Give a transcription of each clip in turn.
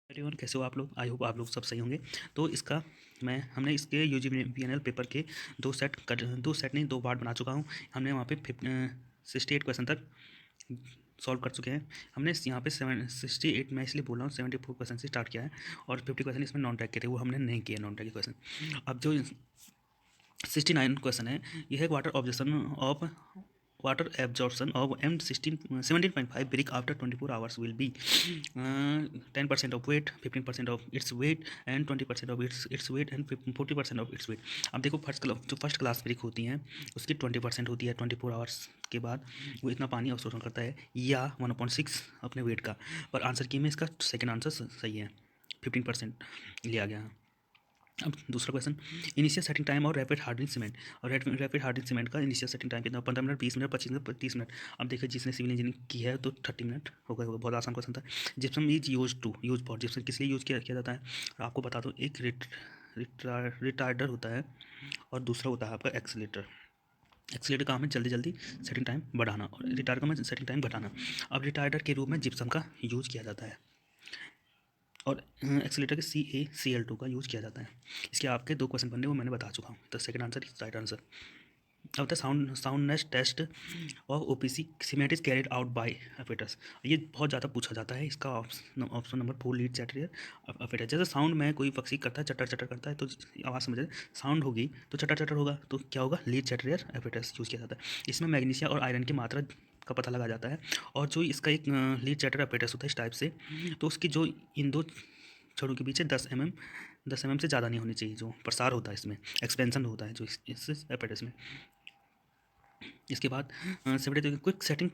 Everyone, कैसे हो आप लोग? आई होप आप लोग सब सही होंगे। तो इसका हमने इसके यूजीवीएनएल पेपर के दो सेट नहीं, दो पार्ट बना चुका हूँ। हमने वहाँ पे 68 क्वेश्चन तक सॉल्व कर चुके हैं। हमने यहाँ पे 68, मैं इसलिए बोल रहा हूँ, 74 क्वेश्चन से स्टार्ट किया है और 50 क्वेश्चन इसमें नॉन टैग के थे, वो हमने नहीं किए नॉन टैग के क्वेश्चन। अब जो 69 क्वेश्चन है, यह है water absorption of M16 17.5 brick after 24 hours will be 10% of weight, 15% of its weight and 20% of its weight and 40% of its weight। अब देखो, जो फर्स्ट क्लास ब्रिक होती हैं उसकी 20% होती है 24 आवर्स के बाद, वो इतना पानी अवशोषण करता है, या 1/6 अपने वेट का। पर आंसर की में इसका सेकेंड आंसर सही है, 15% लिया गया है। अब दूसरा क्वेश्चन, इनिशियल सेटिंग टाइम और रैपिड हार्डनिंग सीमेंट। और रैपिड हार्डनिंग सीमेंट का इनिशियल सेटिंग टाइम कितना? 15 मिनट, 20 मिनट, 25 मिनट, 30 मिनट। अब देखिए, जिसने सिविल इंजीनियरिंग की है तो 30 मिनट हो गए होगा। बहुत आसान क्वेश्चन था। Gypsum is use for, gypsum किस लिए यूज़ किया जाता है? आपको बता दो, एक रिटार्डर होता है और दूसरा होता है आपका एक्सीलेटर। एक्सीलेटर का काम है जल्दी जल्दी सेटिंग टाइम बढ़ाना, और रिटार्डर का काम है सेटिंग टाइम घटाना। अब रिटार्डर के रूप में जिप्सम का यूज़ किया जाता है और एक्सीलेटर के CaCl2 का यूज़ किया जाता है। इसके आपके दो क्वेश्चन बनने, वो मैंने बता चुका हूँ। तो second answer is right answer. अब the soundness test of OPC cement is carried out by apparatus. ये बहुत ज़्यादा पूछा जाता है। इसका option number 4 Le Chatelier apparatus. जैसे साउंड में कोई पक्षी करता है, चटर चटर करता है, तो आवाज़ समझे, साउंड होगी तो चटर चटर होगा, तो क्या होगा? लीड चैटरियर अपेटस यूज़ किया जाता है। इसमें मैग्नीशिया और आयरन की मात्रा का पता लगा जाता है। और जो इसका एक लीड चैटर अपेटस होता है इस टाइप से, तो उसकी जो इन दो छड़ों के पीछे 10 mm से ज़्यादा नहीं होनी चाहिए। जो प्रसार होता है इसमें, एक्सपेंशन होता है जो इस एपेटस में। इसके बाद quick setting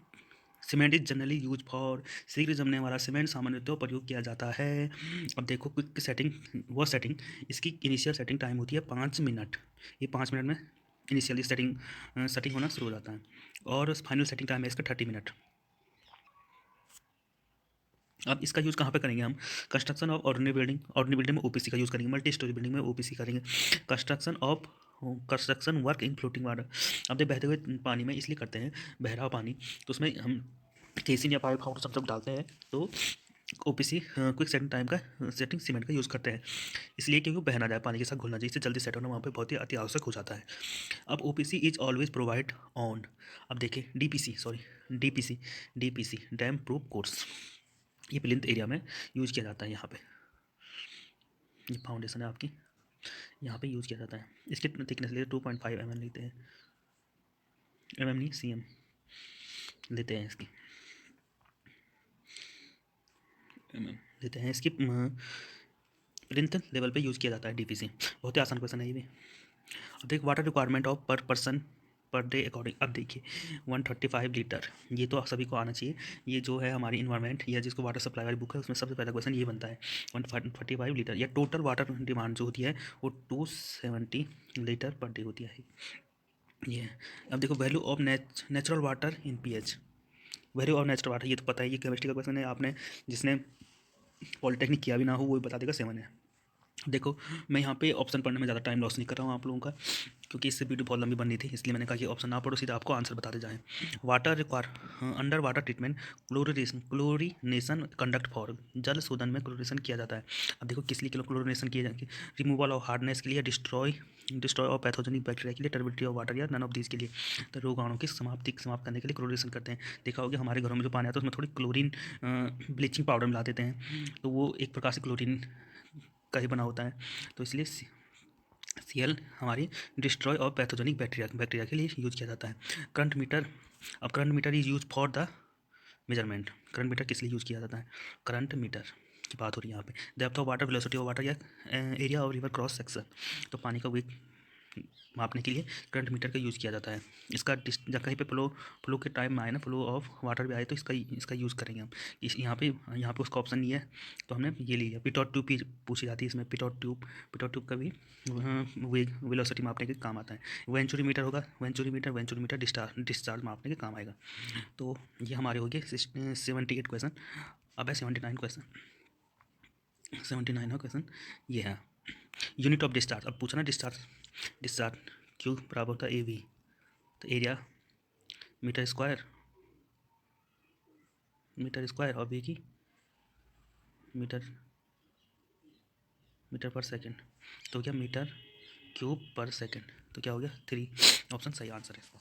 cement is generally use for, शीघ्र जमने वाला सीमेंट सामान्यतः प्रयोग किया जाता है। अब देखो, क्विक सेटिंग, वो सेटिंग, इसकी इनिशियल सेटिंग टाइम होती है 5 मिनट। ये 5 मिनट में इनिशियली सेटिंग होना शुरू हो जाता है, और फाइनल सेटिंग टाइम है इसका 30 मिनट। अब इसका यूज़ कहाँ पे करेंगे हम? कंस्ट्रक्शन ऑफ ऑर्डिनरी बिल्डिंग में OPC का यूज़ करेंगे। मल्टी स्टोरी बिल्डिंग में OPC करेंगे। Construction work in floating water. अब देख, बहते हुए पानी में इसलिए करते हैं, बह रहा पानी, तो उसमें हम केसिन या पाइप फाउंड सब डालते हैं, तो OPC क्विक सेटिंग टाइम का सेटिंग सीमेंट का यूज़ करते हैं, इसलिए क्योंकि वो बह ना जाए, पानी के साथ घुलना चाहिए, इससे जल्दी सेट होना वहाँ पे बहुत ही अति आवश्यक हो जाता है। अब OPC is always provide on, अब देखिए DPC डैम प्रूफ कोर्स, ये प्लिंथ एरिया में यूज़ किया जाता है। यहाँ पे ये फाउंडेशन है आपकी, यहाँ पे यूज़ किया जाता है। इसके थिकनेस लेते 2.5 mm लेते हैं, नहीं cm लेते हैं इसकी, लेते हैं इसकी। प्लिंथ लेवल पे यूज़ किया जाता है DPC। बहुत ही आसान क्वेश्चन है ये भी। अब देख, वाटर रिक्वायरमेंट ऑफ पर पर्सन पर डे अकॉर्डिंग। अब देखिए, 135 लीटर, ये तो सभी को आना चाहिए। ये जो है हमारी इन्वायरमेंट या जिसको वाटर सप्लाई वाली बुक है, उसमें सबसे पहला क्वेश्चन ये बनता है। 135 लीटर, या टोटल वाटर डिमांड जो होती है वो 270 लीटर पर डे होती है। ये अब देखो, value of natural water in pH। Value of natural water, ये तो पता है, ये केमिस्ट्री का क्वेश्चन है। आपने जिसने पॉलिटेक्निक किया भी ना हो, वो भी बता देगा, 7 है। देखो, मैं यहाँ पे ऑप्शन पढ़ने में ज़्यादा टाइम लॉस नहीं कर रहा हूँ आप लोगों का, क्योंकि इससे वीडियो बहुत लंबी बननी थी, इसलिए मैंने कहा कि ऑप्शन ना पढ़ो, सीधा आपको आंसर बताते जाएँ। Water require under water treatment chlorination conduct for, जल शोधन में क्लोरीनेशन किया जाता है। अब देखो, किस लिए क्लोरीनेशन किया जाए? रिमूवल ऑफ हार्डनेस के लिए, डिस्ट्रॉय ऑफ पैथोजेनिक बैक्टीरिया के लिए, टर्बिडिटी ऑफ वाटर, या नन ऑफ दीज के लिए। तो रोगाणु की समाप्त करने के लिए क्लोरीनेशन करते हैं। देखा होगा हमारे घरों में जो पानी आता है उसमें थोड़ी क्लोरीन ब्लीचिंग पाउडर मिला देते हैं, तो वो एक प्रकार से क्लोरीन का ही बना होता है। तो इसलिए Cl हमारी डिस्ट्रॉय और पैथोजेनिक बैक्टीरिया के लिए यूज किया जाता है। करंट मीटर, अब current meter is use for the measurement. Current meter किस लिए यूज़ किया जाता है? करंट मीटर की बात हो रही है यहाँ पे। Depth of water, velocity of water, या area of river cross section, तो पानी का वेग मापने के लिए करंट मीटर का यूज़ किया जाता है। इसका जब कहीं पे फ्लो के टाइम में आए ना, फ्लो ऑफ वाटर भी आए, तो इसका यूज़ करेंगे हम। यहाँ पे उसका ऑप्शन नहीं है, तो हमने ये लिया। पिटॉट ट्यूब पूछी जाती है इसमें। पिटॉट ट्यूब का भी वेग वेलोसिटी मापने के काम आता है। वेंचुरीमीटर होगा, वेंचुरीमीटर डिस्चार्ज मापने के काम आएगा। तो ये हमारे हो गए 78 क्वेश्चन। अब है 79 क्वेश्चन। 79 क्वेश्चन ये है, यूनिट ऑफ डिस्चार्ज। अब पूछना, डिस्चार्ज क्यू बराबर होता है AV, तो एरिया मीटर स्क्वायर और V की मीटर मीटर पर सेकेंड, तो क्या मीटर क्यूब पर सेकेंड, तो क्या हो गया 3, ऑप्शन सही आंसर है इसका।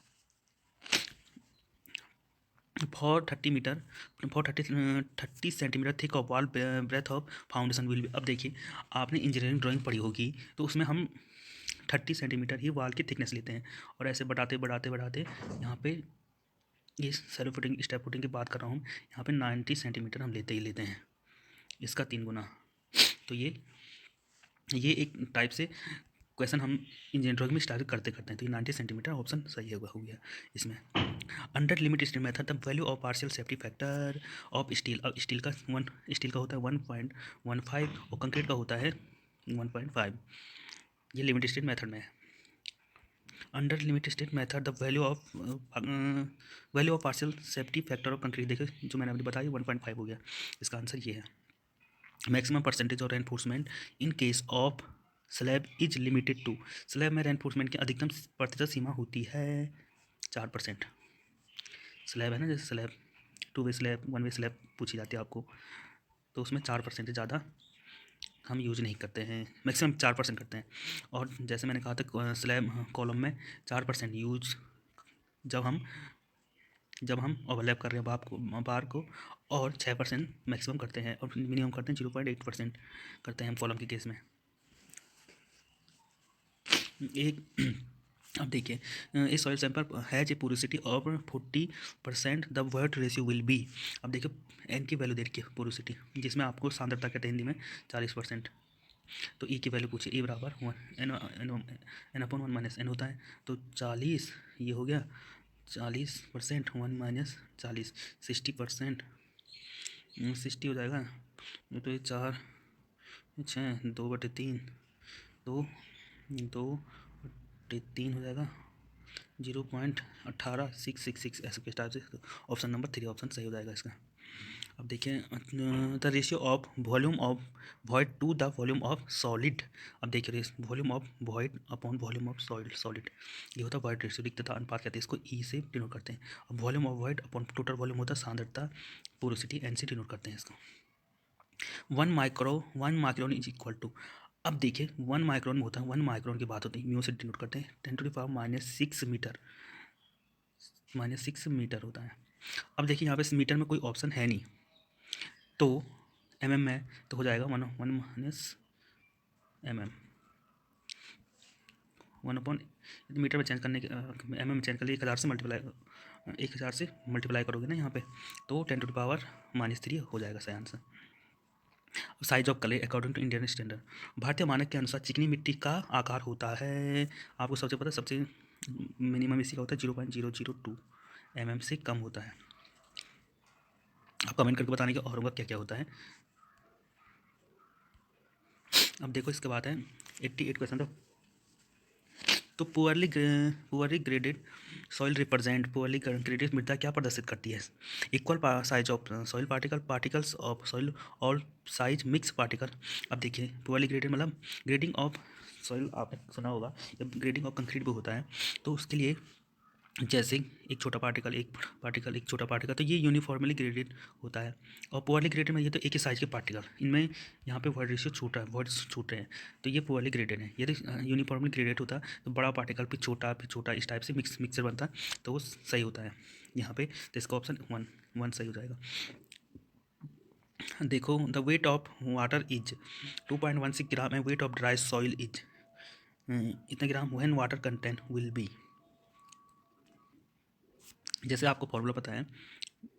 For 30 metre, for 30 centimetre thick of wall breadth of foundation will be. अब देखिए आपने इंजीनियरिंग ड्राइंग पढ़ी होगी, तो उसमें हम 30 सेंटीमीटर ही वॉल की थिकनेस लेते हैं, और ऐसे बढ़ाते बढ़ाते बढ़ाते यहाँ पे ये सेलो फुटिंग स्टेप फुटिंग की बात कर रहा हूँ, यहाँ पे 90 सेंटीमीटर हम लेते ही लेते हैं, इसका 3 गुना। तो ये एक टाइप से क्वेश्चन हम इंजीनियरिंग ड्राइंग में स्टार्ट करते करते हैं, तो ये 90 सेंटीमीटर ऑप्शन सही होगा, हो गया इसमें। Under limit steel method the value of partial safety factor of steel, अब स्टील का होता है 1.15 और कंक्रीट का होता है 1.5, ये लिमिट स्टेट मेथड में है। Under limit state method the value of partial safety factor of concrete, देखिए जो मैंने अभी बताया 1.5 हो गया, इसका आंसर ये है। Maximum percentage of reinforcement in case of slab is limited to, slab में रेनफोर्समेंट की अधिकतम प्रतिशत सीमा होती है 4%। स्लैब है ना, जैसे स्लैब 2 वे स्लैब 1 वे स्लैब पूछी जाती है आपको, तो उसमें 4% से ज़्यादा हम यूज नहीं करते हैं, मैक्सिमम 4% करते हैं। और जैसे मैंने कहा था स्लैब कॉलम में 4% यूज जब हम ओवरलैप कर रहे हैं बार को, और 6% मैक्सिमम करते हैं, और मिनिमम करते हैं 0.8% करते हैं हम कॉलम के केस में। एक अब देखिए इस soil sample has a porosity of 40%, the void ratio will be. अब देखिए एन की वैल्यू दे रखी है पोरोसिटी, जिसमें आपको सांद्रता कहते हैं हिंदी में 40%, तो ई की वैल्यू पूछिए, ई बराबर एन अपॉन 1 - एन होता है, तो 40 ये हो गया 40%, 1 - 40 60%, 60 हो जाएगा, तो ये 4 6 2/3, 2/3 हो जाएगा 0.18666 ऐसे किस टाइप से, ऑप्शन नंबर 3 ऑप्शन सही हो जाएगा इसका। अब देखिए the ratio of volume of void to the volume of solid, अब देखिए volume of void upon volume of solid, ये होता है वॉइड रेशियो, रिक्तता अनुपात कहते हैं इसको, ई से डिनोट करते हैं। अब volume of void upon total volume होता है सांद्रता, पोरोसिटी एन से डिनोट करते हैं इसको। 1 माइक्रोन इज इक्वल टू, अब देखिए 1 माइक्रोन में होता है, 1 माइक्रोन की बात होती है, म्यू से डिनोट करते हैं 10⁻⁻6 मीटर, -6 मीटर होता है। अब देखिए यहाँ पे मीटर में कोई ऑप्शन है नहीं, तो mm में तो हो जाएगा 1 -mm, 1 मीटर में चेंज करने के mm में चेंज कर लिए 1000 से मल्टीप्लाई करोगे ना यहाँ पे, तो 10⁻³ हो जाएगा सही answer. Size of clay according to Indian standard, भारतीय मानक के अनुसार चिकनी मिट्टी का आकार होता है, आपको सबसे पता है, सबसे मिनिमम इसी का होता है 0.002 mm से कम होता है। आप कमेंट करके बताने के और होगा क्या क्या होता है। अब देखो इसके बाद है 88 क्वेश्चन, तो poorly graded soil represent, poorly graded मृदा क्या प्रदर्शित करती है, equal size of soil particles of soil और साइज मिक्स पार्टिकल। अब देखिए पुअरली ग्रेडेड मतलब ग्रेडिंग ऑफ सॉइल, आपने सुना होगा, जब ग्रेडिंग ऑफ कंक्रीट भी होता है, तो उसके लिए जैसे एक छोटा पार्टिकल एक छोटा पार्टिकल, तो ये यूनिफॉर्मली ग्रेडेड होता है। और पुअरली ग्रेडेड में ये तो एक ही साइज़ के पार्टिकल, इनमें यहाँ पे वर्ड रेशियो छूट रहा है, वर्ड्स छूट रहे हैं, तो ये पुअरली ग्रेडेड है। ये यूनिफॉर्मली ग्रेडेड होता है, तो बड़ा पार्टिकल फिर छोटा इस टाइप से मिक्सर बनता है, तो वो सही होता है यहाँ पे, तो इसका ऑप्शन 1 सही हो जाएगा। देखो the weight of water is 2.16 gram and weight of dry soil is इतने gram, when water content will be, जैसे आपको फॉर्मूला पता है,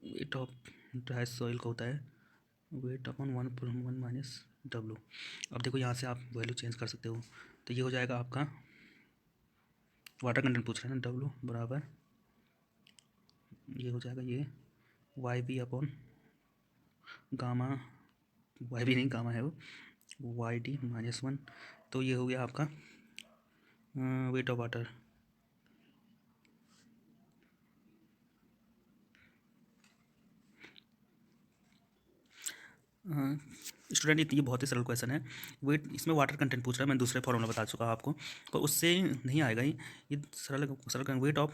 वेट ऑफ ड्राई सॉइल का होता है वेट अपॉन 1 - W। अब देखो यहाँ से आप वैल्यू चेंज कर सकते हो, तो ये हो जाएगा आपका वाटर कंटेंट पूछ रहे हैं ना, W बराबर ये हो जाएगा ये YB अपॉन गामा, YB नहीं गामा है वो, YD -1, तो ये हो गया आपका वेट ऑफ वाटर। स्टूडेंट ये बहुत ही सरल क्वेश्चन है, वेट इसमें वाटर कंटेंट पूछ रहा है, मैं दूसरे फॉर्मूला बता चुका हूँ आपको, तो उससे नहीं आएगा ये सरल wait of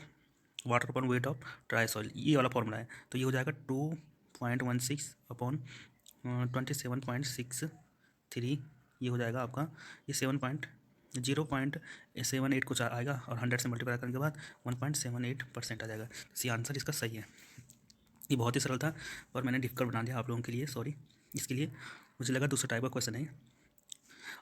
water upon weight of dry soil, ये वाला फॉर्मूला है, तो ये हो जाएगा 2.16 अपॉन 27.63 ये हो जाएगा आपका, ये 0.78 कुछ आएगा और 100 से मल्टीप्लाई करने के बाद 1.78% आ जाएगा। सी आंसर इसका सही है। ये बहुत ही सरल था पर मैंने डिफिकल्ट बना दिया आप लोगों के लिए, सॉरी इसके लिए। मुझे लगा दूसरा टाइप का क्वेश्चन है।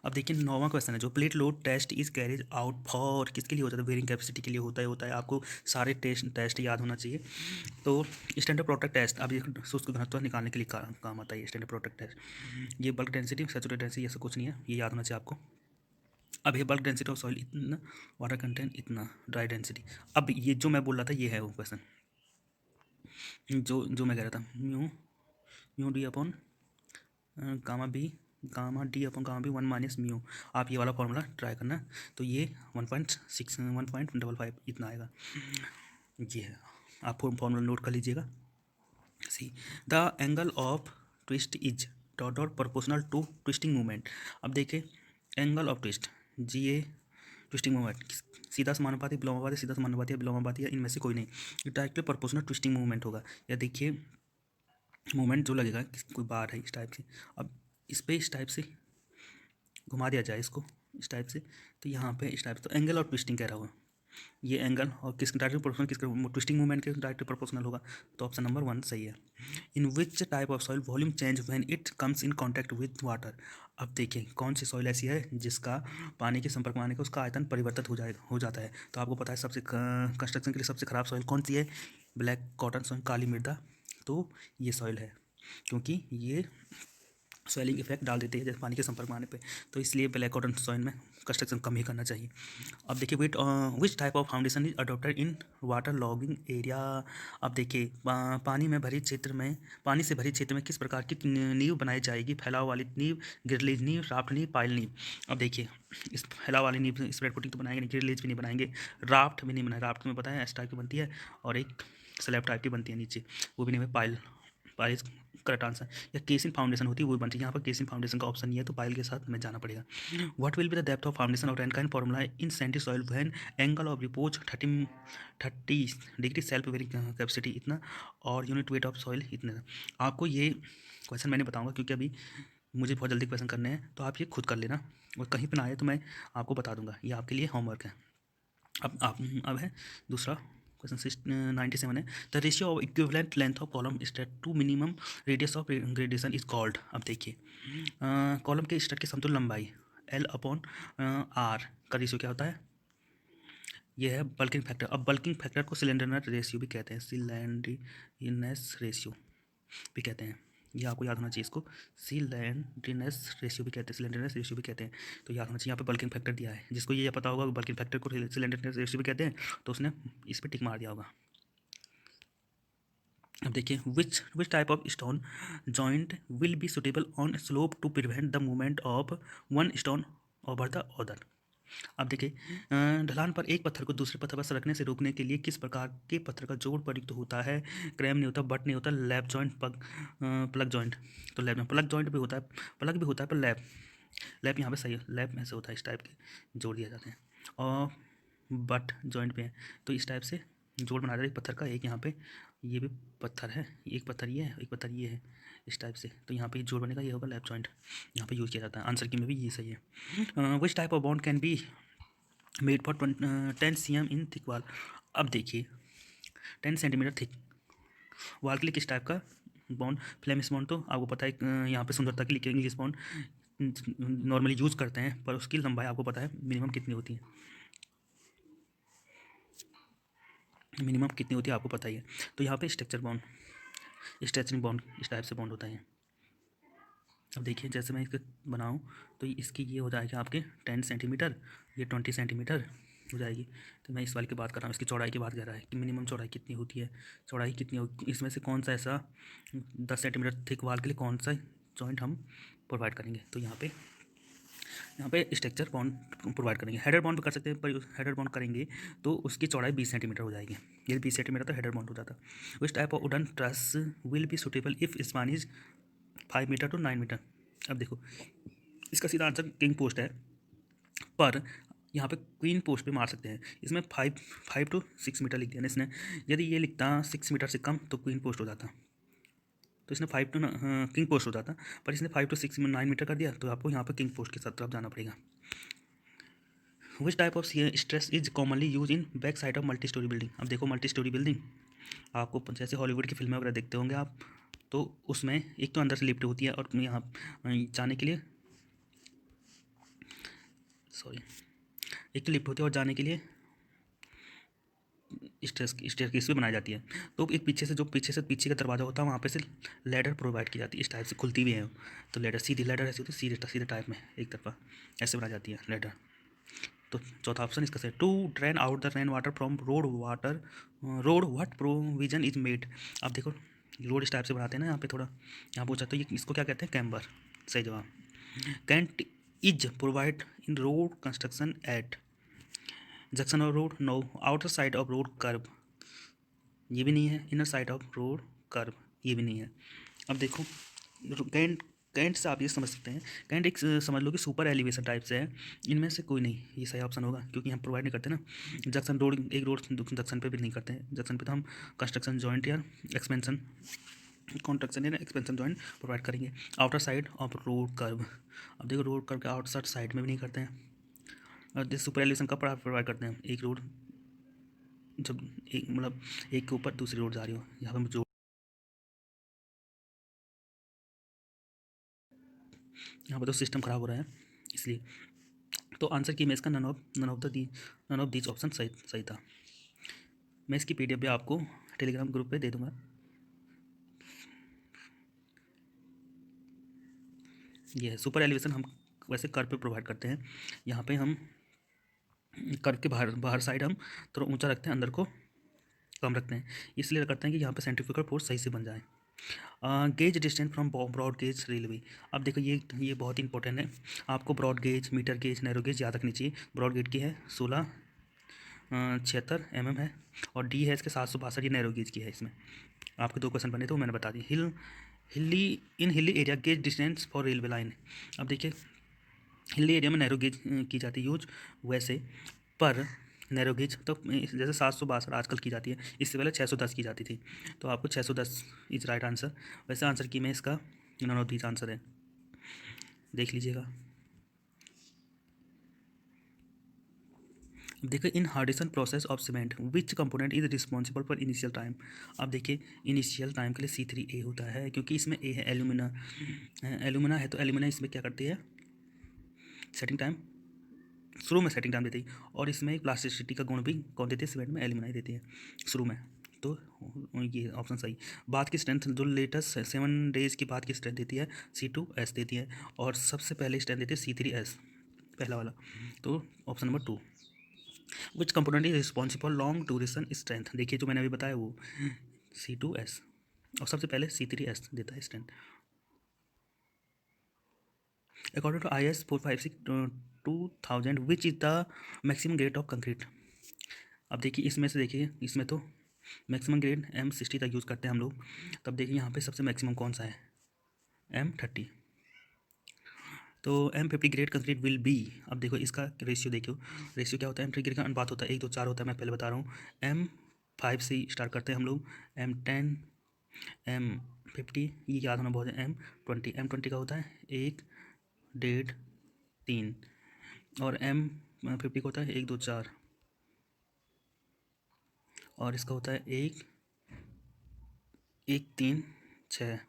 अब देखिए 9वां क्वेश्चन है, जो plate load test is carried out for, किसके लिए होता है? बेयरिंग कैपेसिटी के लिए होता है। आपको सारे टेस्ट याद होना चाहिए। तो स्टैंडर्ड प्रोडक्ट टेस्ट, अब ये शुष्क घनत्व निकालने के लिए काम आता है स्टैंडर्ड प्रोडक्ट टेस्ट। ये बल्क डेंसिटी, सैचुरेटेड डेंसिटी, ये सब कुछ नहीं है, ये याद होना चाहिए आपको। अब ये बल्क डेंसिटी ऑफ सॉइल इतना, वाटर कंटेंट इतना, ड्राई डेंसिटी। अब ये जो मैं बोल रहा था ये है वो क्वेश्चन, जो मैं कह रहा था, mu D upon gamma B, gamma D upon gamma B 1 - mu. आप ये वाला फॉर्मूला ट्राई करना, तो ये 1.55 इतना आएगा। ये है, आप फॉर्मूला नोट कर लीजिएगा। See the angle of twist is dot proportional to twisting movement. अब देखिए angle of twist, G A twisting movement सीधा समानुपाती, विलोमानुपाती, सीधा समानुपाती या विलोमानुपाती, या इनमें से कोई नहीं, ये डायरेक्टली प्रोपोर्शनल ट्विस्टिंग मूवमेंट होगा। या देखिए मूवमेंट जो लगेगा कोई बार है इस टाइप से, अब इस पर इस टाइप से घुमा दिया जाए इसको इस टाइप से, तो यहाँ पे इस टाइप से, तो एंगल ऑफ ट्विस्टिंग कह रहा हूँ, ये एंगल और किसके डायरेक्टली प्रोपोर्शनल, किसके ट्विस्टिंग मूवमेंट के डायरेक्टली प्रोपोर्शनल होगा। तो ऑप्शन नंबर 1 सही है। In which type of soil volume change when it comes in contact with water. अब देखिए कौन सी सॉइल ऐसी है जिसका पानी के संपर्क में आने का उसका आयतन परिवर्तित हो जाता है। तो आपको पता है सबसे कंस्ट्रक्शन के लिए सबसे खराब सॉइल कौन सी है? ब्लैक कॉटन सॉइल, काली मृदा। तो ये सॉइल है, क्योंकि ये स्वेलिंग इफेक्ट डाल देती है जैसे पानी के संपर्क में आने पे, तो इसलिए ब्लैक कॉटन सॉइल में कंस्ट्रक्शन कम ही करना चाहिए। अब देखिए which type of foundation is adopted in water logging area. अब देखिए पानी में भरी क्षेत्र में, पानी से भरी क्षेत्र में किस प्रकार की नींव बनाई जाएगी? फैलाव वाली नींव, गिरलेज नींव, राफ्ट नींव, पाइल नींव। अब देखिए इस फैलाव वाली नींव स्प्रेड पुटिंग तो बनाएंगे नहीं, गिरलेज भी नहीं बनाएंगे, राफ्ट भी नहीं बनाए, राफ्ट में पता है इस टाइप की बनती है और एक स्लैब टाइप की बनती है नीचे, वो भी नहीं है। Pile, pile correct answer. या केसिन फाउंडेशन होती है वो बनती है, यहाँ पर केसिन फाउंडेशन का ऑप्शन नहीं है, तो पाइल के साथ हमें जाना पड़ेगा। What will be the depth of foundation of Rankine formula in sandy soil when angle of repose 30 degree, self bearing capacity इतना और यूनिट वेट ऑफ सॉइल इतना। आपको ये क्वेश्चन मैंने बताऊंगा क्योंकि अभी मुझे बहुत जल्दी क्वेश्चन करने हैं, तो आप ये खुद कर लेना और कहीं पर ना आए तो मैं आपको बता दूंगा, ये आपके लिए होमवर्क है। अब है दूसरा क्वेश्चन 97 है, the ratio of equivalent length of column state to minimum radius of gradation is called. अब देखिए कॉलम के स्टेट की समतुल्य लंबाई L अपॉन R का रेशियो क्या होता है? ये है बल्किंग फैक्टर। अब बल्किंग फैक्टर को सिलेंडरनेस रेशियो भी कहते हैं, सिलेंडरीनेस रेशियो भी कहते हैं, ये आपको याद होना चाहिए इसको, सिलेंडरीनेस रेशियो भी कहते हैं, सिलेंडरनेस रेशियो भी कहते हैं, तो याद होना चाहिए। यहाँ पे बल्किंग फैक्टर दिया है, जिसको ये पता होगा बल्किंग फैक्टर को सिलेंडरनेस रेशियो भी कहते हैं, तो उसने इस पर टिक मार दिया होगा। अब देखिए which type of stone joint will be suitable on slope to prevent the movement of one stone over the other. अब देखिए ढलान पर एक पत्थर को दूसरे पत्थर पर सरकने से रोकने के लिए किस प्रकार के पत्थर का जोड़ प्रयुक्त होता है? क्रैम नहीं होता, बट नहीं होता, लैप जॉइंट, प्लग जॉइंट। तो लैप में प्लग जॉइंट भी होता है, प्लग भी होता है, पर लैप यहाँ पे सही है, लैप में से होता है, इस टाइप के जोड़ दिया जाते हैं। और बट जॉइंट पे है, तो इस टाइप से जोड़ बना दिया एक पत्थर का, एक यहाँ पे ये भी पत्थर है, एक पत्थर ये है, एक पत्थर ये है, इस टाइप से, तो यहाँ पे जोड़ बनेगा, ये होगा लैप जॉइंट, यहाँ पे यूज़ किया जाता है। आंसर की में भी ये सही है। विच type of bond can be made for 10 cm in thick वाल। अब देखिए 10 सेंटीमीटर थिक वाल के लिए किस टाइप का बॉन्ड? फ्लेमिश बॉन्ड तो आपको पता है, यहाँ पे सुंदरता के लिए इंग्लिश बॉन्ड नॉर्मली यूज़ करते हैं, पर उसकी लंबाई आपको पता है मिनिमम कितनी होती है, मिनिमम कितनी होती है आपको पता ही है। तो यहाँ पे स्ट्रक्चर बॉन्ड, स्ट्रेचिंग बॉन्ड इस टाइप से बॉन्ड होता है। अब देखिए जैसे मैं इसको बनाऊँ तो इसकी ये हो जाएगा आपके 10 सेंटीमीटर, ये 20 सेंटीमीटर हो जाएगी। तो मैं इस वाले की बात कर रहा हूँ, इसकी चौड़ाई की बात कर रहा है कि मिनिमम चौड़ाई कितनी होती है, चौड़ाई कितनी होगी, इसमें से कौन सा ऐसा 10 सेंटीमीटर थिक वाल के लिए कौन सा जॉइंट हम प्रोवाइड करेंगे? तो यहाँ पे स्ट्रक्चर बॉन्ड प्रोवाइड करेंगे। हेडर बॉन्ड भी कर सकते हैं, पर हेडर बॉन्ड करेंगे तो उसकी चौड़ाई 20 सेंटीमीटर हो जाएगी, यदि 20 सेंटीमीटर तो हेडर बॉन्ड हो जाता। Which type of wooden truss will be suitable if span is 5 metre to 9 metre. अब देखो इसका सीधा आंसर किंग पोस्ट है, पर यहाँ पे क्वीन पोस्ट पे मार सकते हैं। इसमें 5 to 6 मीटर लिख दिया ना इसने, यदि ये लिखता 6 मीटर से कम तो क्वीन पोस्ट हो जाता। तो इसने 5 टू किंग पोस्ट होता था, पर इसने 5 to 6 9 मीटर कर दिया, तो आपको यहाँ पर किंग पोस्ट की तरफ जाना पड़ेगा। विच type of stress is commonly use in back side of multi storey building. अब देखो मल्टी स्टोरी बिल्डिंग आपको जैसे हॉलीवुड की फिल्में वगैरह देखते होंगे आप, तो उसमें एक तो अंदर से लिफ्ट होती है और यहाँ जाने के लिए, सॉरी, एक तो लिफ्ट होती है और जाने के लिए स्टेयरकेस भी बनाई जाती है। तो एक पीछे से पीछे का दरवाज़ा होता है, वहाँ पे से लैडर प्रोवाइड की जाती है, इस टाइप से खुलती भी है। तो लैडर सीधी लैडर ऐसी होती है, सीधे सीधे टाइप में एक तरफा ऐसे बनाई जाती है लैडर। तो चौथा ऑप्शन इसका सही, to drain out the rain water from road what provision is made. आप देखो रोड इस टाइप से बनाते हैं ना, यहाँ पे थोड़ा यहाँ पूछा, तो ये इसको क्या कहते हैं, कैम्बर। सही जवाब। Cant is provide in road construction at junction of road, no. Outer side of road curve, ये भी नहीं है। Inner side of road curve, ये भी नहीं है। अब देखो कैंट कैंट से आप ये समझ सकते हैं, कैंट एक समझ लो कि सुपर एलिवेशन टाइप से है, इनमें से कोई नहीं, ये सही ऑप्शन होगा, क्योंकि हम प्रोवाइड नहीं करते ना जंक्शन रोड, एक रोड जंक्शन पे भी नहीं करते हैं, जंक्शन पे तो हम कंस्ट्रक्शन जॉइंट या एक्सपेंशन कॉन्ट्रक्शन या एक्सपेंशन जॉइंट प्रोवाइड करेंगे। Outer side of road curve, अब देखो रोड कर्व के आउटसाइड साइड में भी नहीं करते हैं। और सुपर एलिवेशन कब प्रोवाइड करते हैं, एक रोड जब एक मतलब एक के ऊपर दूसरी रोड जा रही हो, यहाँ पर जो यहाँ पर तो सिस्टम ख़राब हो रहा है इसलिए। तो आंसर की मैं इसका नन ऑफ दीज ऑप्शन सही था। मैं इसकी PDF भी आपको टेलीग्राम ग्रुप पे दे दूंगा। ये है सुपर एलिवेशन, हम वैसे कर्व पे प्रोवाइड करते हैं, यहाँ पे हम कर्व के बाहर साइड हम थोड़ा ऊंचा रखते हैं, अंदर को कम रखते हैं, इसलिए करते हैं कि यहाँ पे सेंट्रीफ्यूगल फोर्स सही से बन जाए। Gauge distance from broad gauge railway. अब देखो ये बहुत इंपॉर्टेंट है, आपको broad gauge, metre gauge, narrow gauge याद रखनी चाहिए। ब्रॉड गेज की है 76 mm है, और डी है इसके 762, ये नैरो गेज की है। इसमें आपके 2 क्वेश्चन बने थे वो मैंने बता दी। Hilly area gauge distance for railway line. अब देखिए हिली एरिया में नैरो गेज की जाती है यूज, वैसे पर नैरो गेज तो जैसे 762 आजकल की जाती है, इससे पहले 610 की जाती थी, तो आपको 610 इज राइट आंसर। वैसे आंसर की में इसका नन ऑफ दीज आंसर है, देख लीजिएगा। देखिए in hydration process of cement which component is responsible for initial time. अब देखिए इनिशियल टाइम के लिए C3A होता है, क्योंकि इसमें A है एल्यूमिना, एल्यूमिना है, तो एल्यूमिना इसमें क्या करती है, सेटिंग टाइम, शुरू में सेटिंग टाइम देती है, और इसमें एक प्लास्टिसिटी का गुण भी कौन देती है, सीमेंट में एल्यूमिना ही देती है शुरू में। तो ये ऑप्शन सही। बाद की स्ट्रेंथ जो लेटेस्ट 7 डेज की बाद की स्ट्रेंथ देती है C2S देती है, और सबसे पहले स्ट्रेंथ देती है C3S पहला वाला, तो option number 2। Which component is responsible long duration strength, देखिए जो मैंने अभी बताया वो C2S, और सबसे पहले C3S देता है strength. According to IS 456/2000 which is the maximum grade of concrete. अब देखिए इसमें से देखिए, इसमें तो मैक्सिमम ग्रेड M60 तक यूज़ करते हैं हम लोग, तब देखिए यहाँ पे सबसे मैक्सिमम कौन सा है, M30। तो M50 grade concrete will be, अब देखो इसका रेशियो देखो, रेशियो क्या होता है, M30 ग्रेड का अनुपात होता है 1:4 होता है, मैं पहले बता रहा हूँ। M5 से स्टार्ट करते हैं हम लोग, M10, M50, ये याद होना बहुत है, M20 का होता है 1, 1.5, 3, और M50 का होता है 1:2, 4, और इसका होता है 1, 1, 3, 6,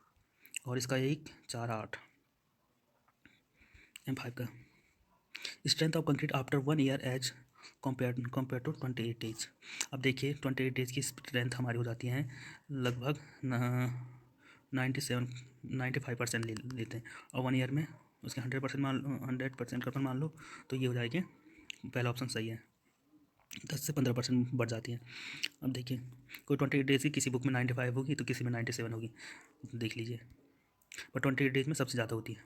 और इसका 1, 4, 8। M5 का strength of concrete after 1 year age compare to 28 days. अब देखिए 28 डेज की स्ट्रेंथ हमारी हो जाती है लगभग 95% लेते हैं, और 1 ईयर में उसके 100% करके मान लो, तो ये हो जाएगी, पहला ऑप्शन सही है, 10 से 15% बढ़ जाती है। अब देखिए कोई 28 डेज की किसी बुक में 95 होगी, तो किसी में 97 होगी, देख लीजिए, पर 28 डेज में सबसे ज़्यादा होती है,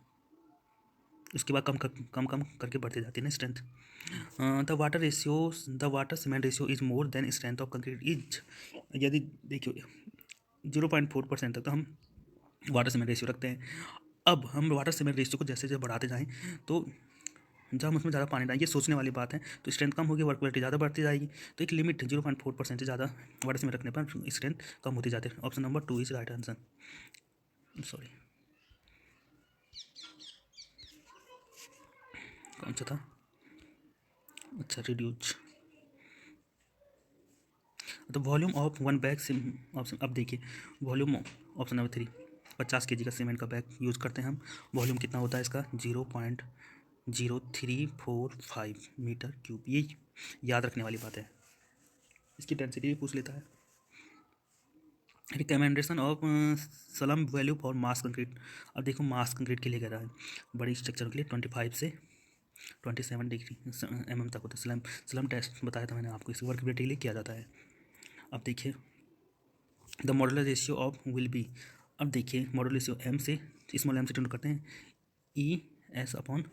उसके बाद कम करके बढ़ती जाती है ना strength. The water cement ratio is more than strength of concrete is, यदि देखिए 0.4% तक तो हम वाटर सीमेंट रेशियो रखते हैं। अब हम वाटर सीमेंट रेशियो को जैसे जैसे बढ़ाते जाएं, तो जब हम उसमें ज़्यादा पानी डालेंगे, सोचने वाली बात है, तो स्ट्रेंथ कम होगी, वर्कबिलिटी ज़्यादा बढ़ती जाएगी। तो एक लिमिट 0.4% से ज़्यादा वाटर सीमेंट रखने पर स्ट्रेंथ कम होती जाती है। Option number 2 is right answer. Sorry, कौन सा था, अच्छा रिड्यूज। तो volume of one bag option, अब देखिए वॉल्यूम ऑप्शन नंबर 3, 50 kg का सीमेंट का बैग यूज़ करते हैं हम। वॉल्यूम कितना होता है इसका, 0.0345 मीटर क्यूब। ये याद रखने वाली बात है। इसकी डेंसिटी भी पूछ लेता है। Recommendation of slump value for mass concrete. अब देखो मास कंक्रीट के लिए कह रहा है, बड़ी स्ट्रक्चर के लिए 25 से 27 डिग्री mm तक होता है। स्लम टेस्ट बताया था मैंने आपको, इस वर्कबिलिटी के लिए किया जाता है। अब देखिए the modular ratio of will be. अब देखिए मॉडुलर रेशियो एम से, स्मॉल एम से डिनोट करते हैं, ई एस अपॉन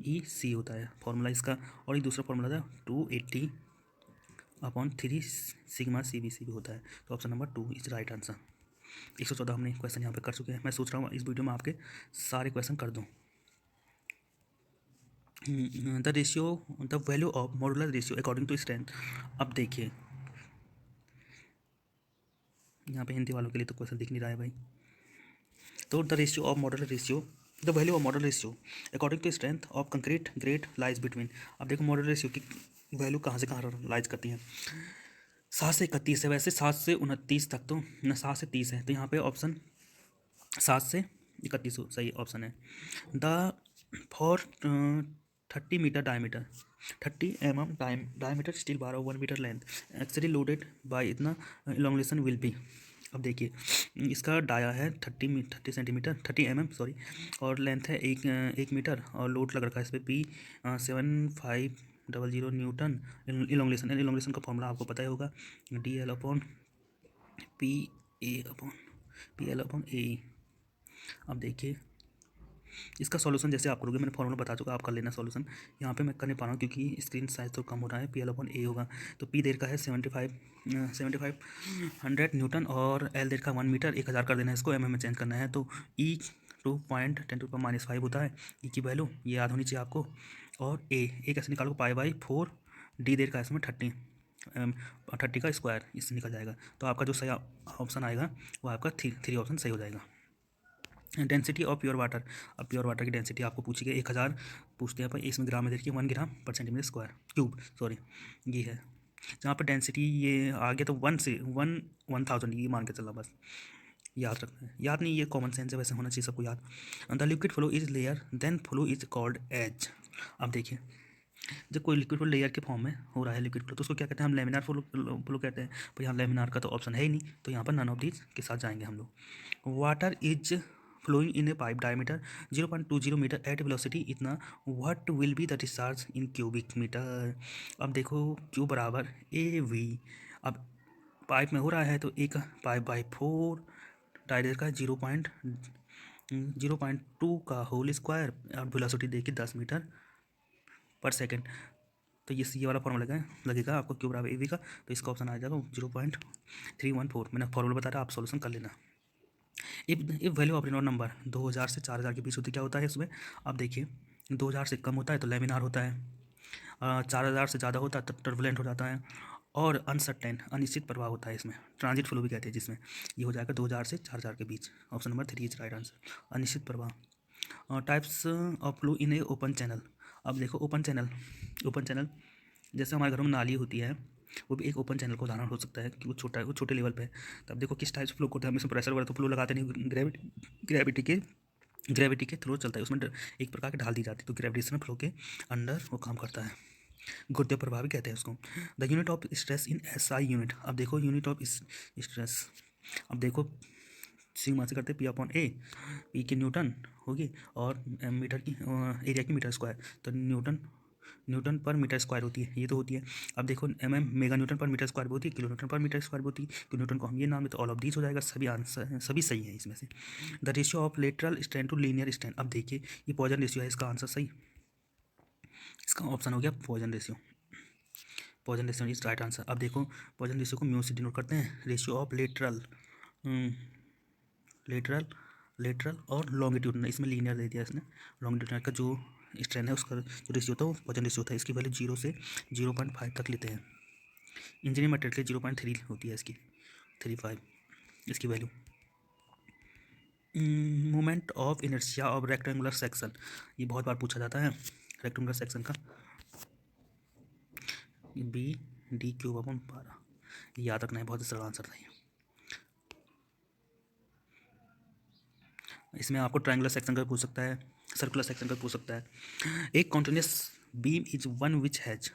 ई सी होता है फॉर्मूला इसका। और एक दूसरा फॉर्मूला था 280/3 सिग्मा सी बी सी भी होता है। तो option number 2 is right answer. 114 हमने क्वेश्चन यहाँ पे कर चुके हैं। मैं सोच रहा हूँ इस वीडियो में आपके सारे क्वेश्चन कर दूँ। The ratio, the value of modular ratio according to strength. अब देखिए यहाँ पे हिंदी वालों के लिए तो क्वेश्चन दिख नहीं रहा है भाई। तो the ratio of modular ratio, the value of modular ratio according to strength of concrete grade lies between. अब देखो मॉडुलर रेशियो की वैल्यू कहाँ से कहाँ लाइज करती है, 7 से 31 है वैसे, 7 से 29 तक तो न, 7 से 30 है, तो यहाँ पे ऑप्शन 7 से 31 सही ऑप्शन है। The for 30 metre diameter, 30 mm diameter steel bar of 1 metre length actually loaded by इतना इलोंगेशन विल बी। अब देखिए इसका डाया है 30 सेंटीमीटर, 30 mm सॉरी, और लेंथ है 1 मीटर, और लोड लग रखा है इस पर P 7500 न्यूटन। इलोंगेशन का फॉर्मूला आपको पता ही होगा, DL/PA/PL/AE। अब देखिए इसका सॉल्यूशन जैसे आप करोगे, मैंने फॉर्मूला बता चुका, आप कर लेना सॉल्यूशन। यहाँ पे मैं कर नहीं पा रहा हूँ क्योंकि स्क्रीन साइज तो कम हो रहा है। PL/A होगा, तो P देर का है 7500 न्यूटन, और L देर का 1 मीटर, 1000 कर देना है इसको, mm में चेंज करना है। तो E 2.10⁻⁵ होता है E की वैल्यू, ये याद होनी चाहिए आपको। और A कैसे निकालो, π/4, D देर का इसमें 30 का स्क्वायर, इससे निकल जाएगा। तो आपका जो सही ऑप्शन आएगा वो आपका 3 ऑप्शन सही हो जाएगा। Density of pure water. अब प्योर वाटर की डेंसिटी आपको पूछी गई 1000 पूछते हैं, पर इसमें ग्राम में देखिए 1 ग्राम पर सेंटीमीटर स्क्वायर क्यूब, सॉरी ये है। जहाँ पर डेंसिटी ये आ गया तो 1 से 1000 ये मान के चलना, बस याद रखना है। याद नहीं, ये कॉमन सेंस है, वैसे होना चाहिए सबको याद। The liquid flow is layer then flow is called as. अब देखिए जब कोई लिक्विड फ्लो लेयर के फॉर्म में हो रहा है लिक्विड फ्लो, तो उसको क्या कहते हैं, हम लेमिनार फ्लो कहते हैं। पर यहाँ लेमिनार का तो ऑप्शन है ही नहीं, तो यहाँ पर नन ऑफ दीज के साथ जाएंगे हम लोग। Water is flowing in a pipe diameter 0.20 metre at velocity इतना, what will be the discharge in cubic metre. अब देखो Q बराबर AV। अब पाइप में हो रहा है तो एक पाइप/4 डायमीटर का 0.2 का होल स्क्वायर, और वेलोसिटी देखिए 10 मीटर पर सेकेंड। तो ये वाला फॉर्मूला लगेगा आपको Q बराबर AV का, तो इसका ऑप्शन आ जाएगा 0.314। मैंने फॉर्मूला बता रहा, आप सॉल्यूशन कर लेना। If value of Reynold number 2000 से 4000 के बीच होती, क्या होता है इसमें। अब देखिए 2000 से कम होता है तो लेमिनार होता है, 4000 से ज़्यादा होता है तो टर्बुलेंट हो जाता है, और अनसर्टेन अनिश्चित प्रवाह होता है इसमें, ट्रांजिट फ्लो भी कहते हैं जिसमें। ये हो जाएगा 2000 से 4000 के बीच, option number 3 is right answer, अनिश्चित प्रवाह। Types of flow in a open channel. अब देखो ओपन चैनल जैसे हमारे घरों में नाली होती है, वो भी एक ओपन चैनल का उदाहरण हो सकता है कि वो छोटा है, वो छोटे लेवल पे है। तब देखो किस टाइप से फ्लो होता है, हम इसमें प्रेशर वगैरह तो फ्लो लगाते नहीं, ग्रेविटी के थ्रू चलता है, उसमें एक प्रकार की ढाल दी जाती है, तो ग्रेविटेशनल फ्लो के अंडर वो काम करता है। गुरुत्व प्रभाव भी कहते हैं उसको। The unit of stress in SI unit. अब देखो यूनिट ऑफ स्ट्रेस, अब देखो सिग्मा से करते P/A, P की न्यूटन होगी, और मीटर की एरिया की मीटर स्क्वायर, तो न्यूटन पर मीटर स्क्वायर होती है, ये तो होती है। अब देखो मेगा न्यूटन पर मीटर स्क्वायर भी होती है, किलो न्यूटन पर मीटर स्क्वायर भी होती है, किलो न्यूटन को हम ये नाम है, तो ऑल ऑफ दीज हो जाएगा, सभी आंसर सभी सही है इसमें से। The ratio of lateral strain to linear strain. अब देखिए ये पॉइजन रेशियो है, इसका आंसर सही, इसका ऑप्शन हो गया Poisson ratio is right answer. अब देखो पॉइजन रेशियो को म्यू से डिनोट करते हैं, रेशियो ऑफ लेटरल और लॉन्गिट्यूडनल, इसमें लीनियर दे दिया इसने। लॉन्गिट्यूडनल का जो स्ट्रेन है उसका जो रेशियो था वो पॉइजन रेशियो था, इसकी वैल्यू 0 से 0.5 तक लेते हैं। इंजीनियरिंग मटेरियल के 0.3 होती है इसकी, 35 इसकी value. Moment of inertia of rectangular section, ये बहुत बार पूछा जाता है रेक्टेंगुलर सेक्शन का। बी डी क्यूब अपन 12, याद रखना है, बहुत ही सरल आंसर था ये। इसमें आपको ट्रायंगुलर सेक्शन का पूछ सकता है, सर्कुलर सेक्शन का पूछ सकता है। एक continuous beam is one which has,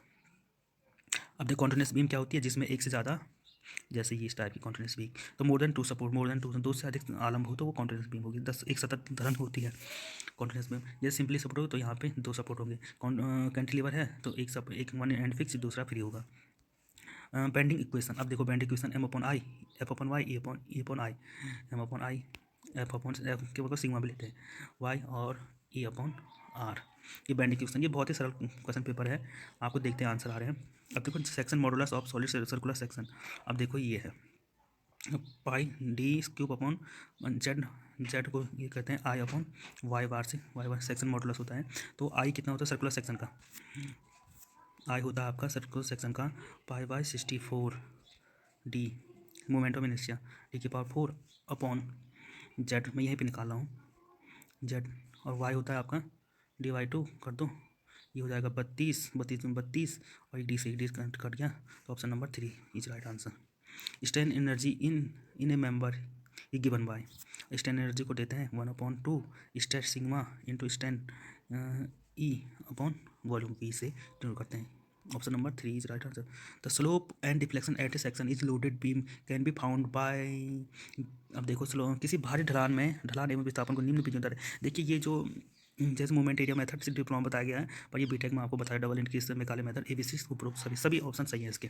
अब देखो कॉन्टिन्यूस बीम क्या होती है, जिसमें एक से ज़्यादा, जैसे ये इस टाइप की कॉन्टिन्यूस बीम, तो more than two support, more than two, दो से अधिक आलम्ब हो तो वो कॉन्टिन्यूस बीम होगी। 10 एक सतत धरन होती है कॉन्टिन्यूस बीम। जैसे सिंपली सपोर्ट हो तो यहाँ पे 2 सपोर्ट होंगे। कैंटिलीवर है तो एक वन एंड फिक्स, दूसरा फ्री होगा। बेंडिंग इक्वेशन, अब देखो bending equation M upon I F upon Y E upon I, M upon I F upon F के मतलब सिग्मा भी लेते हैं, वाई और ई अपॉन आर, ये बेंडिंग इक्वेशन। ये बहुत ही सरल क्वेश्चन पेपर है, आपको देखते हैं आंसर आ रहे हैं। अब देखो section modulus of solid circular section, अब देखो ये है pi D cube upon Z, Z को ये कहते हैं आई अपॉन वाई बार से, वाई बार सेक्शन मॉडुलस होता है। तो आई कितना होता है सर्कुलर सेक्शन का, आई होता है आपका सर्कुलर सेक्शन का pi by 64 D moment of inertia D की पावर 4 अपॉन जेड, मैं यहीं पे निकाल रहा हूँ जेड, और वाई होता है आपका डी वाई 2 कर दो, ये हो जाएगा 32 32 में 32, और डी से डी कट गया, तो option number 3 is right answer. Strain energy in A member ये गिवन बाय, स्ट्रेन एनर्जी को देते हैं 1/2 स्ट्रेस सिग्मा इंटू स्ट्रेन ई अपॉन वॉल्यूम पी से डिनोट करते हैं। Option number 3 is right answer. The slope and deflection at A section is loaded beam can be found by, अब देखो slow किसी भारी ढलान में ढलान एवं विस्थापन को निम्न बिंदु दर, देखिए ये जो जैसे मोमेंट एरिया मेथड से डिप्लोमा बताया गया है, पर ये बीटेक में आपको बताया डबल इंक्रीज में काले मेथड एबीसी उपरोक्त सभी ऑप्शन सही है इसके।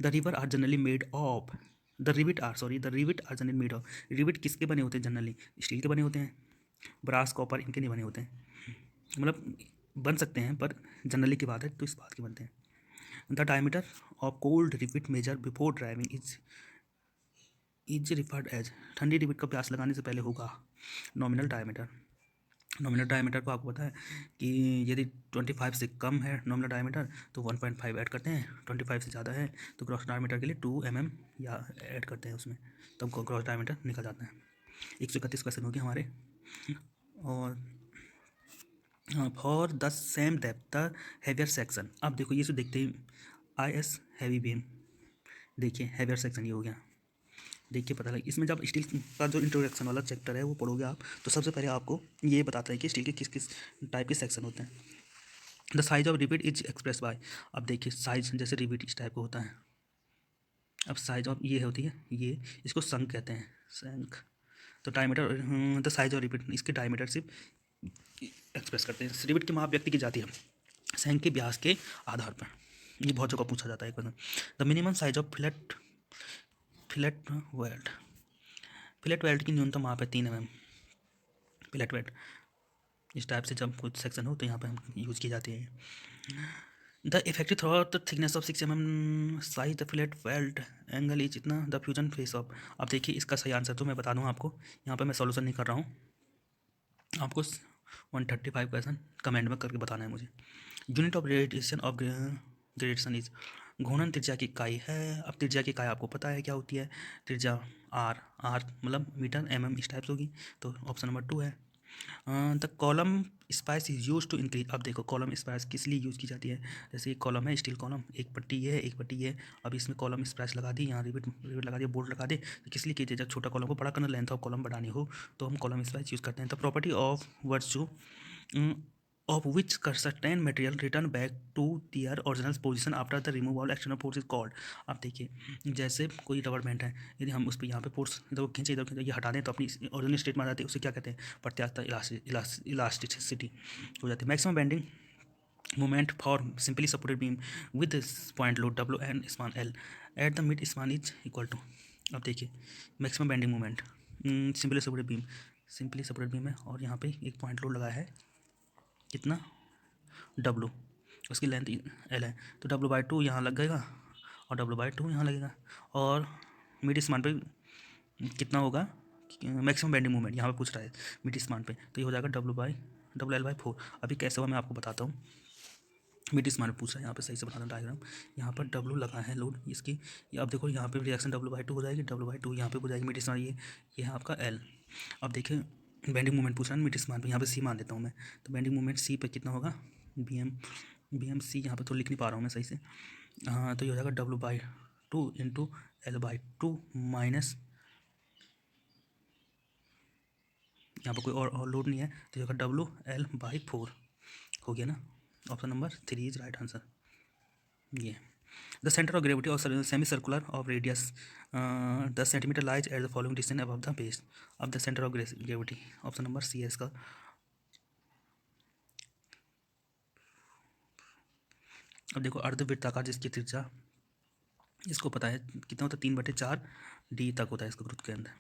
The river are generally made of, the rivet are generally made of, rivet किसके बने होते हैं जनरली, स्टील के बने होते हैं, ब्रास कॉपर इनके नहीं बने होते हैं, मतलब बन सकते हैं पर जनरली की बात है तो इस बात के बनते हैं। The diameter of cold rivet measure before driving is referred as, ठंडी रिविट का प्यास लगाने से पहले होगा नॉमिनल डायमीटर। नॉमिनल डायमीटर को आपको पता है कि यदि 25 से कम है नॉमिनल डायमीटर तो 1.5 ऐड करते हैं, 25 से ज़्यादा है तो ग्रॉस डायमीटर के लिए 2 mm या ऐड करते हैं उसमें, तब ग्रॉस डायमीटर निकल जाता है। 131 क्वेश्चन हो गए हमारे। और for the same depth the heavier section, अब देखो ये जो देखते हैं आई एस हैवी बीम, देखिए हैवियर सेक्शन ये हो गया, देखिए पता लगे इसमें जब स्टील का जो इंट्रोडक्शन वाला चैप्टर है वो पढ़ोगे आप, तो सबसे पहले आपको ये बताता है कि स्टील के किस किस टाइप के सेक्शन होते हैं। The size of rivet is express bye, अब देखिए साइज जैसे रिविट इस टाइप का होता है, अब साइज ऑफ ये होती है ये, इसको संक कहते हैं संक, तो diameter the size of rivet इसके डायमीटर से एक्सप्रेस करते हैं। रिविट की माप व्यक्ति की जाती है संक के व्यास के आधार पर, ये बहुत जगह पूछा जाता है question. The minimum size of fillet weld की न्यूनतम माप है 3 mm फिलेट वेल्ड, इस टाइप से जब कुछ सेक्शन हो तो यहाँ पे हम यूज़ की जाती है। The effective through out the thickness of 6 mm size the fillet weld angle is इतना द फ्यूजन फेस ऑफ, अब देखिए इसका सही आंसर तो मैं बता दूँ आपको, यहाँ पे मैं सॉल्यूशन नहीं कर रहा हूँ, आपको 135 क्वेश्चन कमेंट में करके बताना है मुझे। Unit of radiation of gradation is, घूर्णन त्रिज्या की इकाई है, अब त्रिज्या की इकाई आपको पता है क्या होती है, त्रिज्या आर मतलब मीटर mm इस टाइप्स होगी, तो ऑप्शन नंबर 2 है। The column splice is use to increase, अब देखो कॉलम स्पाइस किस लिए यूज़ की जाती है, जैसे एक कॉलम है स्टील कॉलम, एक पट्टी ये है एक पट्टी ये है, अब इसमें कॉलम स्पाइस लगा दी, यहाँ रिविट लगा दिया, बोल्ट लगा दे, तो किस लिए कीजिए जब छोटा कॉलम को बड़ा करना, लेंथ ऑफ कॉलम बढ़ानी हो तो हम कॉलम स्पाइस यूज़ करते हैं। The property of virtue of which certain material return back to their original position after the removal external force is called, अब देखिए जैसे कोई रबर बैंड है, यदि हम उस पर यहाँ पे फोर्स इधर खींचे इधर खींचे ये हटा दें तो अपनी ओरिजिनल स्टेट में आ जाती है, उसे क्या कहते हैं प्रत्यास्थ इलास्टिसिटी हो जाती है। Maximum bending moment for simply supported beam with point load W and span L at the mid span is equal to, अब देखिए maximum bending moment simply supported beam है और यहाँ पे एक पॉइंट लोड लगाया है कितना W, उसकी लेंथ L है तो W/2 यहाँ लग जाएगा और W/2 यहाँ लगेगा, और मिड स्पान पे कितना होगा मैक्सिमम बेंडिंग मोमेंट यहाँ पे पूछ रहा है मिड स्पान पे, तो ये हो जाएगा WL/4। अभी कैसे हुआ मैं आपको बताता हूँ, मिड स्पान पे पूछ रहा है, यहाँ पे सही से बना डायग्राम, यहाँ पर W लगा है लोड इसकी, अब देखो यहाँ पे रिएक्शन W/2 हो जाएगी, W/2 यहाँ पे हो जाएगी मिड स्पान, ये है आपका L। अब देखिए बेंडिंग मोमेंट पूछ रहा है, मीटर मान पे, यहाँ पे सी मान देता हूँ मैं। तो बेंडिंग मोमेंट सी पे कितना होगा, बी एम सी, यहाँ पे तो लिख नहीं पा रहा हूँ मैं सही से। तो ये हो जाएगा W/2 इंटू L/2 माइनस, यहाँ पर कोई और लोड नहीं है, तो ये होगा WL/4 हो गया ना। Option number 3 is right answer. ये the centre of gravity of semi circular of radius 10 centimetre lies at the following distance above the base of the centre of gravity. Option number C है इसका। अब देखो अर्धवृत्ताकार जिसकी त्रिज्या, इसको पता है कितना होता है, 3/4 डी तक होता है इसका वृत्त के अंदर।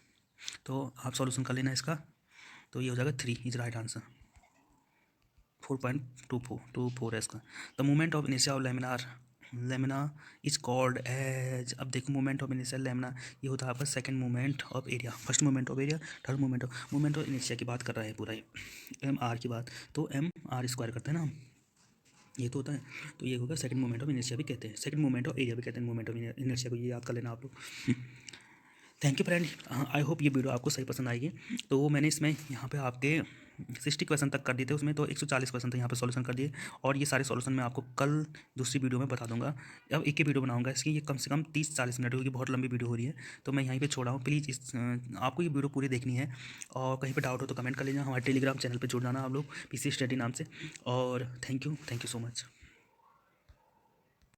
तो आप सॉल्यूशन कर लेना इसका, तो ये हो जाएगा 3 इज राइट आंसर। 4.24 है इसका। द मोमेंट ऑफ इनिशिया of lamina is called as. अब देखो मोमेंट ऑफ इनिशिया लेमिना, ये होता है आपका second moment of area, first moment of area, third moment of इनिशिया की बात कर रहा है पूरा ये, एम आर की बात, तो एम आर स्क्वायर करते हैं ना हम, ये तो होता है। तो ये होगा सेकंड मोमेंट ऑफ इनिशिया भी कहते हैं, सेकंड मोमेंट ऑफ एरिया भी कहते हैं, मोमेंट ऑफ इनिशिया को ये याद कर लेना आप लोग। Thank you friend, I hope ये वीडियो आपको सही पसंद आएगी। तो मैंने इसमें यहाँ पे आपके 60 क्वेश्चन तक कर दिए थे, उसमें तो 140 क्वेश्चन थे यहाँ पे सॉल्यूशन कर दिए, और ये सारे सॉल्यूशन मैं आपको कल दूसरी वीडियो में बता दूंगा। अब एक ही वीडियो बनाऊंगा इसकी, ये कम से कम 30-40 मिनट होगी, बहुत लंबी वीडियो हो रही है, तो मैं यहीं पे छोड़ा हूँ। प्लीज़ आपको ये वीडियो पूरी देखनी है, और कहीं पर डाउट हो तो कमेंट कर लीजिए, हमारे टेलीग्राम चैनल पर जुड़ जाना आप लोग, PC स्टडी नाम से। और थैंक यू सो मच।